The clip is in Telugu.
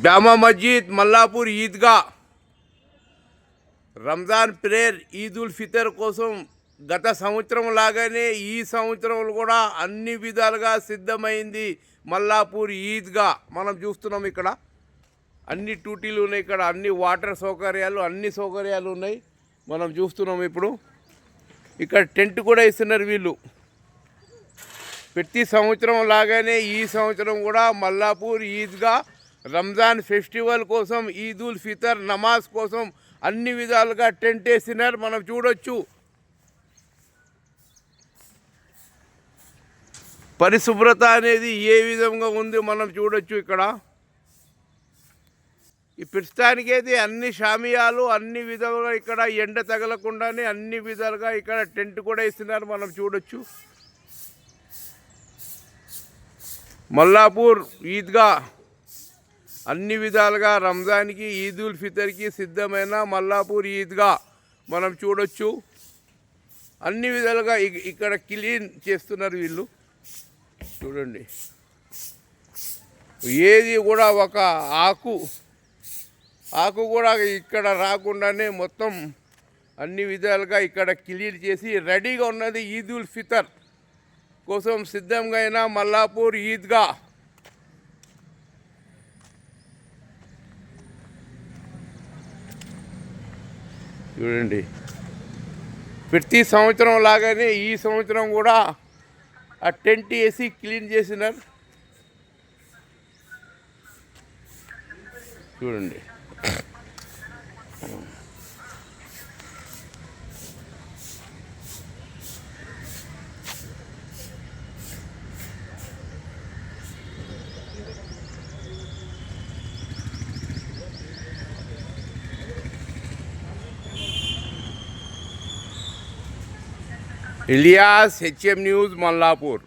జామా మస్జిద్, మల్లాపూర్ ఈద్గా రంజాన్ ప్రేయర్, ఈద్ ఉల్ ఫితర్ కోసం గత సంవత్సరం లాగానే ఈ సంవత్సరం కూడా అన్ని విధాలుగా సిద్ధమైంది. మల్లాపూర్ ఈద్గా మనం చూస్తున్నాం. ఇక్కడ అన్ని టూటీలు ఉన్నాయి, ఇక్కడ అన్ని వాటర్ సౌకర్యాలు, అన్ని సౌకర్యాలు ఉన్నాయి. మనం చూస్తున్నాం. ఇప్పుడు ఇక్కడ టెంట్ కూడా ఇస్తున్నారు వీళ్ళు. ప్రతి సంవత్సరం లాగానే ఈ సంవత్సరం కూడా మల్లాపూర్ ఈద్గా రంజాన్ ఫెస్టివల్ కోసం, ఈద్ ఉల్ ఫితర్ నమాజ్ కోసం అన్ని విధాలుగా టెంట్ వేసినారు. మనం చూడొచ్చు. పరిశుభ్రత అనేది ఏ విధంగా ఉంది మనం చూడొచ్చు. ఇక్కడ ఈ ప్రస్తుతానికైతే అన్ని షామియాలు అన్ని విధాలుగా ఇక్కడ ఎండ తగలకుండానే అన్ని విధాలుగా ఇక్కడ టెంట్ కూడా ఇస్తున్నారు. మనం చూడొచ్చు. మల్లాపూర్ ఈద్గా అన్ని విధాలుగా రంజాన్కి, ఈద్ ఉల్ ఫితర్కి సిద్ధమైన మల్లాపూర్ ఈద్గా మనం చూడొచ్చు. అన్ని విధాలుగా ఇక్కడ క్లీన్ చేస్తున్నారు వీళ్ళు. చూడండి, ఏది కూడా ఒక ఆకు కూడా ఇక్కడ రాకుండానే మొత్తం అన్ని విధాలుగా ఇక్కడ క్లీన్ చేసి రెడీగా ఉన్నది. ఈద్ ఉల్ ఫితర్ కోసం సిద్ధంగా అయిన మల్లాపూర్ ఈద్గా. చూడండి, ప్రతి సంవత్సరం లాగానే ఈ సంవత్సరం కూడా ఆ టెంట్ వేసి క్లీన్ చేసినారు. చూడండి, ఇలియాస్, HM న్యూస్, మల్లాపూర్.